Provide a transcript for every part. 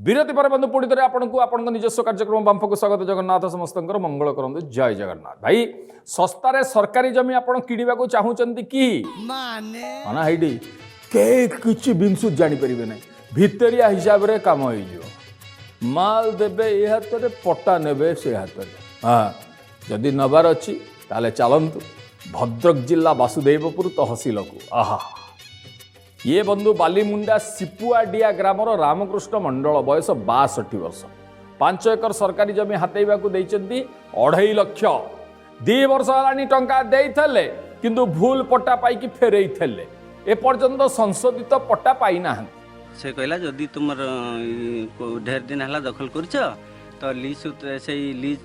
विरति पर बंधु पुणी थे आपको निजस्व कार्यक्रम बाम्फा को स्वागत जगन्नाथ समस्त मंगल करूँ जय जगन्नाथ भाई सस्तार सरकारी जमी आप किणवा को चाहूँगी कि कि बिंसु जापर ना भितरिया हिसाब से कम हो माल देवे ये हाथ में पट्टा ने से हाथ में हाँ जदि नबार अच्छी ताले चलतु भद्रक जिला basudevpur तहसिल को आहा ये बंधु बालीमुंडा chhipuadia ग्रामर रामकृष्ण मंडल बयस 62 वर्ष 5 एकर सरकारी जमी हाथेवा को देइचंती 2.5 लाख 2 वर्ष हलानी टंका देइथले किंतु भूल पट्टा पाई फेरईथले ए पर्यंत संशोधित पट्टा पाई ना से कहला जदि तुम ढेर दिन है दखल कर तो लीज सूत्र से लीज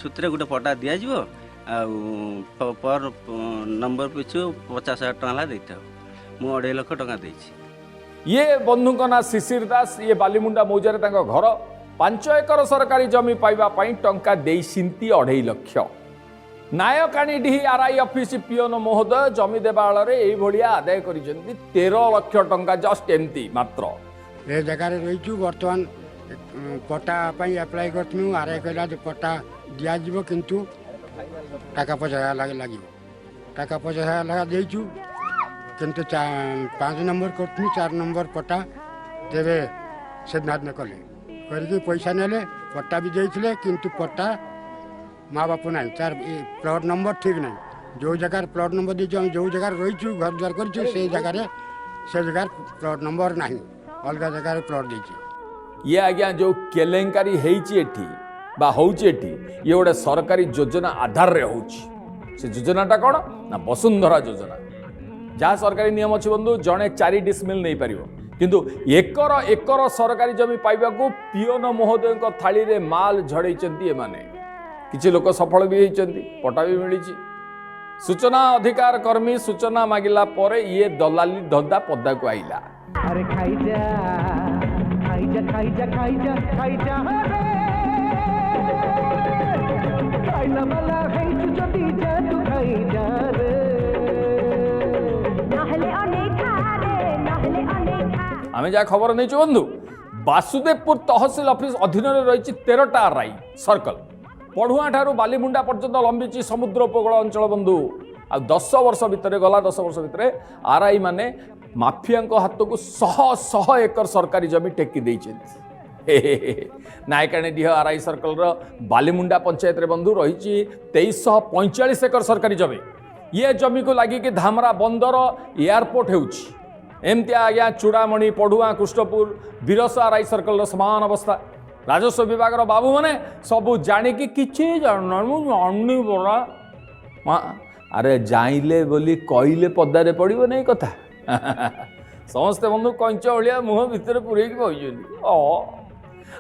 सूत्र गोटे पट्टा दि जाव पर नंबर पिछु 50,000 टका देता मु 2.5 लाख टका देछि। ये बंधु ना शिशिर दास ये बालीमुंडा मौजारे घर 5 एकर सरकारी जमी पाइबा पई टंका देइसिंती 2.5 लाख नायकानिडिहि आरआई ऑफिस पियोन महोदय जमी देवाल भलिया आदाय कर 13 लाख टंका जस्ट एमती मात्र ए जगह रही बर्तमान पट्टा अप्लाई कर आरआई कहला पट्टा दिज्व किंतु टाका 50,000 लगे टाका 50,000 लगा देचु किंतु 5 नंबर कर 4 नंबर पट्टा देवे से न कले करके पैसा नेले पट्टा भी देते किंतु पट्टा माँ बाप ना तार प्लट नंबर ठीक ना जो जगह प्लट नंबर दी जो जगह रही घर द्वार कर जगह प्लट नंबर ना अलग जगह प्लट दे ये आज्ञा जो केलेंकारी होची ये गोटे सरकारी योजना आधार रे होची से योजनाटा कौन ना वसुंधरा योजना जहाँ सरकारी नियम अच्छी बंधु जड़े 4 डिसमिल नहीं पार किंतु एकर एकर सरकारी जमी पाइबा को पियोन महोदय थाली रे माल झड़े माने किछि लोक सफल भी होती पट्टा भी मिली सूचना अधिकार कर्मी सूचना मागिला परे ये दलाली धंदा पद्दा को आइला अरे खाइजा खाइजा खाइजा खाइजा खाइजा खाइला वाला है तू जदी जा तू खाइजा रे नहले अनेखा रे नहले अनेखा हमें जा खबर नहीं छु बंधु basudevpur तहसिल ऑफिस अधीन रे रही 13टा आरआई सर्कल पढ़ुआ ठारू बालीमुंडा पर्यंत लंबी समुद्र उपकूल अंचल बंधु आ 10 वर्ष भितर गला 10 वर्ष भितर आरआई माने माफिया हाथ को 100 एकर सरकारी जमी टेकी नायकानिडिहि आरआई सर्कल बालीमुंडा पंचायत रे बंधु रही 2345 एकर सरकारी जमी ये जमी को लगी कि धामरा बंदर एयरपोर्ट होमती आज्ञा चूड़ामणि पढ़ुआ कृष्णपुर बिरसा आरआई सर्कल समान अवस्था राजस्व विभाग बाबू मैंने सबू जाणिकी किसी जानी बड़ा अरे जाइले बोली कहले पदारे पड़ो नहीं कथा समस्ते बंधु कंच भाया मुह भितर पूरे बही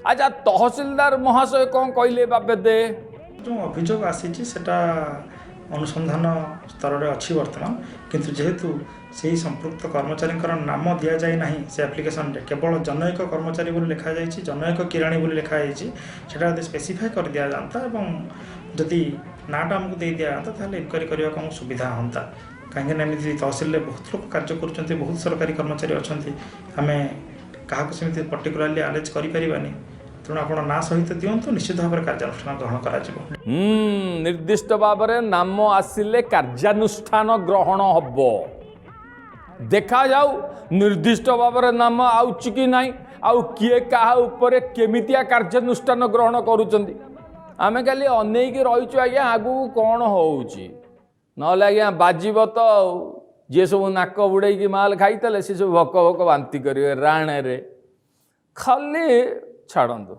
अच्छा तहसिलदार महाशय कौन कहले बाबे जो अभियोग आसी अनुसंधान स्तर में अच्छी बर्तमान किंतु जेहेतु से संपृक्त कर्मचारी नाम दि जाए ना से एप्लिकेशन केवल जनयक कर्मचारी बोली लिखा जाए जनयक किराणी बोली लिखा जाए स्पेसीफाई कर दि जाता जदि नाटा आमको दे दि जाता इनक्वारी करने को सुविधा होता कहीं तहसिल में बहुत लोग कार्य कर बहुत सरकारी कर्मचारी अच्छा आम क्या सेमती पर्टिकुलाली आलेज करें तेणु आप ना सहित दिंतु निश्चित भाव में कार्यानुष्ठान ग्रहण कर निर्दिष्ट भाव में नाम आसिले कार्यानुष्ठान ग्रहण हम देखा जाऊ निर्दिष्ट भाव में नाम आउची कि नहीं आउ किए क्या ऊपर केमितिया कार्यानुष्ठान ग्रहण करुँच आम खाली अनेक रहीचु आज्ञा आगू कौन होउची नहले आज्ञा बाजिब तो जी सब नाक बुड़े माल खाई सी सब भक भक बांती करेंगे राणे रे खाली छाड़ू।